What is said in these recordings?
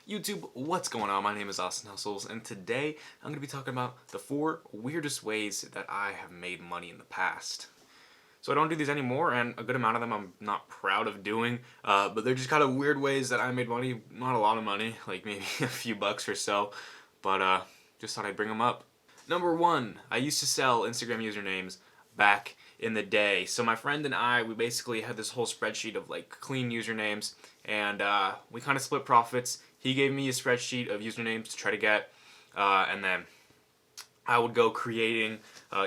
YouTube, what's going on? My name is Austin Hustles, and today I'm going to be talking about the 4 weirdest ways that I have made money in the past. So I don't do these anymore, and a good amount of them I'm not proud of doing, but they're just kind of weird ways that I made money. Not a lot of money, like maybe a few bucks or so, but just thought I'd bring them up. Number 1, I used to sell Instagram usernames back in the day. So my friend and I, we basically had this whole spreadsheet of like clean usernames, and we kind of split profits. He gave me a spreadsheet of usernames to try to get, and then I would go creating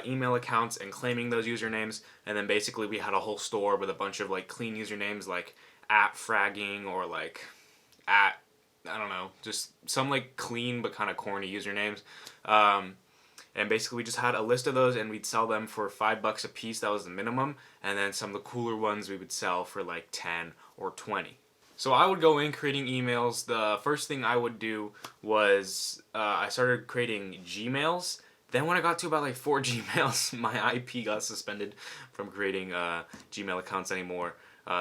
email accounts and claiming those usernames, and then basically we had a whole store with a bunch of like clean usernames like @fragging or like I don't know, just some like clean but kind of corny usernames. And basically we just had a list of those and we'd sell them for $5 a piece. That was the minimum. And then some of the cooler ones we would sell for like 10 or 20. So I would go in creating emails. The first thing I would do was I started creating Gmails. Then when I got to about like 4 Gmails, my IP got suspended from creating Gmail accounts anymore.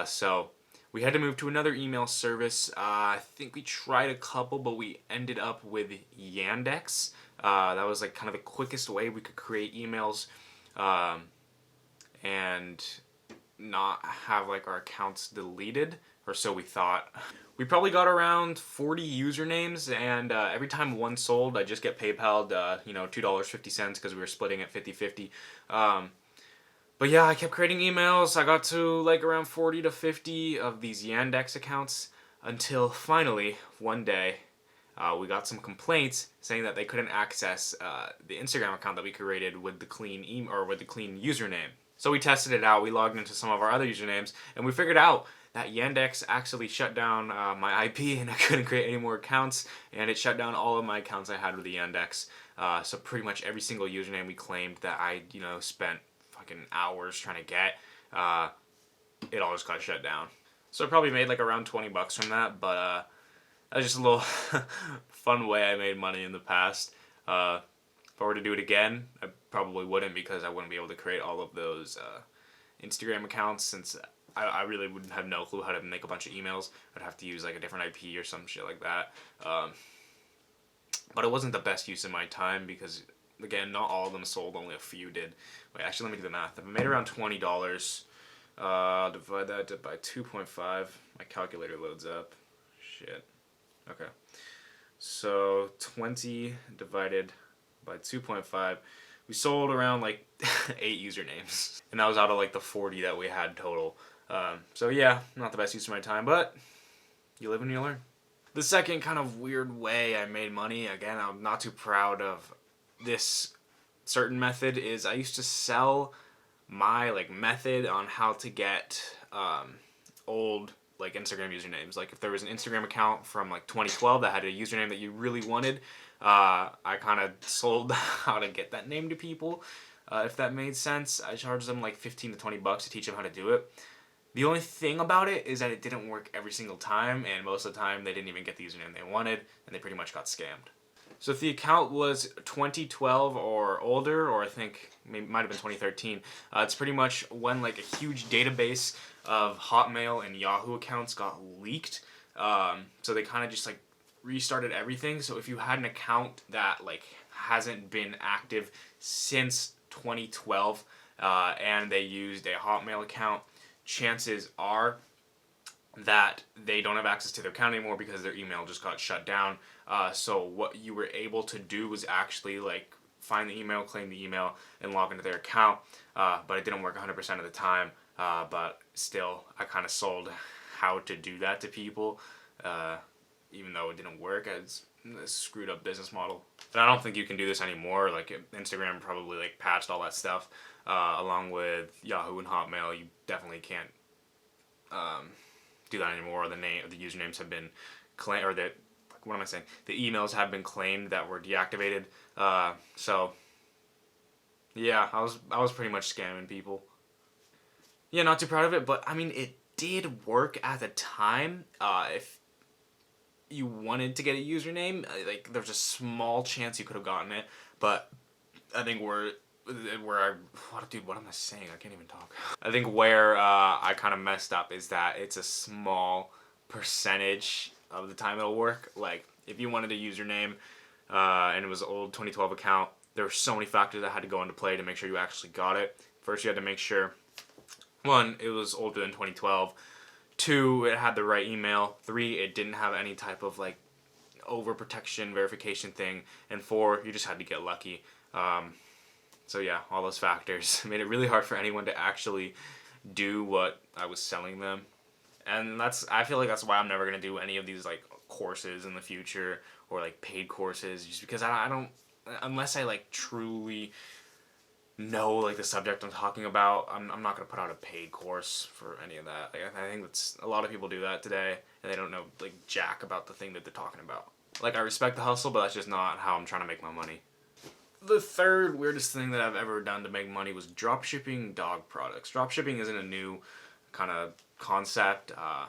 So we had to move to another email service. I think we tried a couple, but we ended up with Yandex. That was like kind of the quickest way we could create emails and not have like our accounts deleted, or so we thought. We probably got around 40 usernames, and every time one sold, I just get PayPal'd, $2.50 because we were splitting it 50-50. But yeah, I kept creating emails. I got to like around 40 to 50 of these Yandex accounts until finally one day we got some complaints saying that they couldn't access the Instagram account that we created with the clean email or with the clean username. So we tested it out. We logged into some of our other usernames, and we figured out that Yandex actually shut down my IP, and I couldn't create any more accounts, and it shut down all of my accounts I had with the Yandex. So pretty much every single username we claimed that I spent fucking hours trying to get, it all just got shut down. So I probably made like around $20 from that, but that was just a little fun way I made money in the past. If I were to do it again, I probably wouldn't, because I wouldn't be able to create all of those Instagram accounts, since I really wouldn't have no clue how to make a bunch of emails. I'd have to use like a different IP or some shit like that. But it wasn't the best use of my time, because again, not all of them sold, only a few did. Wait, actually, let me do the math. If I made around $20, divide that by 2.5. My calculator loads up. Shit. Okay. So 20 divided by 2.5. We sold around like 8 usernames. And that was out of like the 40 that we had total. So yeah, not the best use of my time, but you live and you learn. The second kind of weird way I made money, again, I'm not too proud of this certain method, is I used to sell my like method on how to get old like Instagram usernames. Like if there was an Instagram account from like 2012 that had a username that you really wanted, I kind of sold how to get that name to people. If that made sense, I charged them like 15 to 20 bucks to teach them how to do it. The only thing about it is that it didn't work every single time, and most of the time they didn't even get the username they wanted, and they pretty much got scammed. So if the account was 2012 or older, or I think maybe might have been 2013, it's pretty much when like a huge database of Hotmail and Yahoo accounts got leaked. So they kind of just like restarted everything. So if you had an account that like hasn't been active since 2012 and they used a Hotmail account, chances are that they don't have access to their account anymore because their email just got shut down. So what you were able to do was actually like find the email, claim the email, and log into their account. But it didn't work 100% of the time. But still, I kind of sold how to do that to people, even though it didn't work. It's a screwed up business model. And I don't think you can do this anymore. Like Instagram probably like patched all that stuff, along with Yahoo and Hotmail. You definitely can't do that anymore. The usernames have been claimed, or what am I saying? The emails have been claimed that were deactivated. So yeah, I was pretty much scamming people. Yeah, not too proud of it, but I mean, it did work at the time. If you wanted to get a username, like there's a small chance you could have gotten it, but I think what am I saying? I can't even talk. I think where I kind of messed up is that it's a small percentage of the time it'll work. Like, if you wanted a username and it was an old 2012 account, there were so many factors that had to go into play to make sure you actually got it. First, you had to make sure, 1, it was older than 2012. 2, it had the right email. 3, it didn't have any type of like overprotection verification thing. And 4, you just had to get lucky. So yeah, all those factors made it really hard for anyone to actually do what I was selling them. And I feel like that's why I'm never going to do any of these like courses in the future or like paid courses, just because I don't, unless I like truly know like the subject I'm talking about, I'm not going to put out a paid course for any of that. Like, I think that's, a lot of people do that today and they don't know like jack about the thing that they're talking about. Like, I respect the hustle, but that's just not how I'm trying to make my money. The third weirdest thing that I've ever done to make money was dropshipping dog products. Dropshipping isn't a new kind of concept. I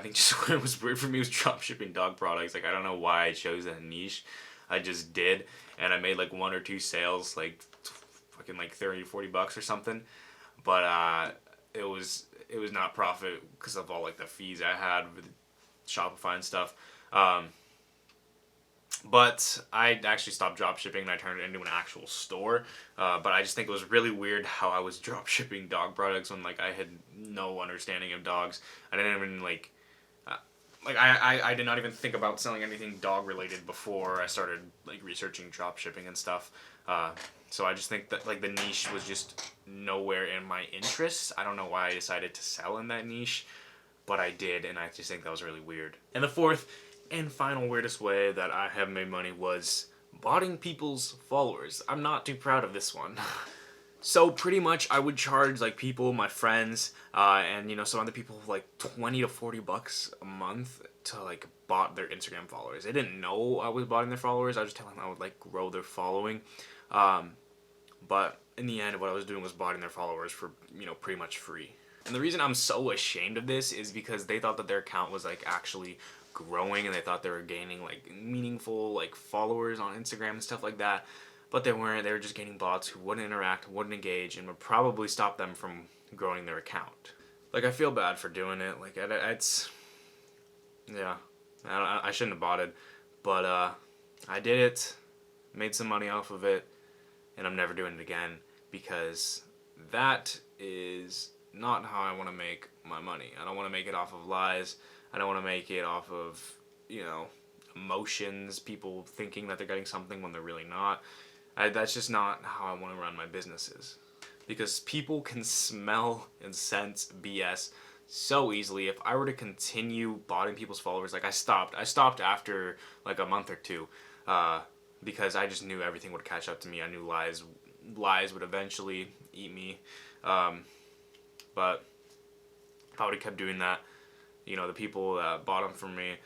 think just what was weird for me was dropshipping dog products. Like, I don't know why I chose that niche. I just did, and I made like 1 or 2 sales, like fucking like 30 or 40 bucks or something. But it was not profit because of all like the fees I had with Shopify and stuff. But I actually stopped dropshipping and I turned it into an actual store. But I just think it was really weird how I was dropshipping dog products when like I had no understanding of dogs. I didn't even like I did not even think about selling anything dog related before I started like researching dropshipping and stuff. So I just think that like the niche was just nowhere in my interests. I don't know why I decided to sell in that niche, but I did, and I just think that was really weird. And the fourth and final weirdest way that I have made money was botting people's followers. I'm not too proud of this one. So pretty much I would charge like people, my friends, and you know, some other people like 20 to 40 bucks a month to like bot their Instagram followers. They didn't know I was botting their followers. I was just telling them I would like grow their following. But in the end, what I was doing was botting their followers for, you know, pretty much free. And the reason I'm so ashamed of this is because they thought that their account was like actually growing and they thought they were gaining like meaningful like followers on Instagram and stuff like that. But they weren't. They were just gaining bots who wouldn't interact, wouldn't engage, and would probably stop them from growing their account. Like, I feel bad for doing it. Like, it's... Yeah. I shouldn't have bought it. But, I did it, made some money off of it, and I'm never doing it again. Because that is not how I want to make my money. I don't want to make it off of lies. I don't want to make it off of, you know, emotions, people thinking that they're getting something when they're really not. That's just not how I want to run my businesses. Because people can smell and sense BS so easily. If I were to continue botting people's followers, like I stopped after like a month or 2, because I just knew everything would catch up to me. I knew lies would eventually eat me. But if I would have kept doing that, you know, the people that bought them from me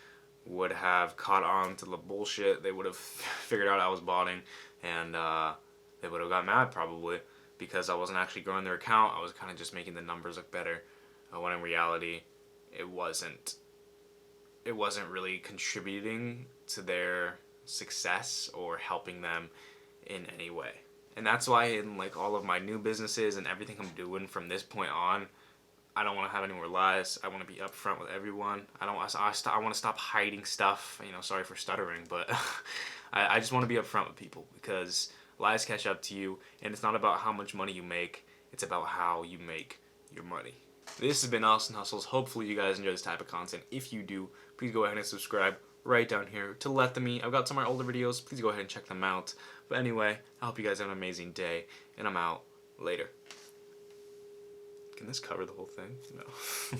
would have caught on to the bullshit. They would have figured out I was botting, and they would have got mad probably because I wasn't actually growing their account. I was kind of just making the numbers look better, when in reality it wasn't really contributing to their success or helping them in any way. And that's why in like all of my new businesses and everything I'm doing from this point on, I don't want to have any more lies. I want to be upfront with everyone. I want to stop hiding stuff. You know, sorry for stuttering, but I just want to be upfront with people because lies catch up to you, and it's not about how much money you make. It's about how you make your money. This has been Austyn Hustles. Hopefully you guys enjoy this type of content. If you do, please go ahead and subscribe right down here to let them eat. I've got some of my older videos. Please go ahead and check them out. But anyway, I hope you guys have an amazing day, and I'm out. Later. Can this cover the whole thing? No.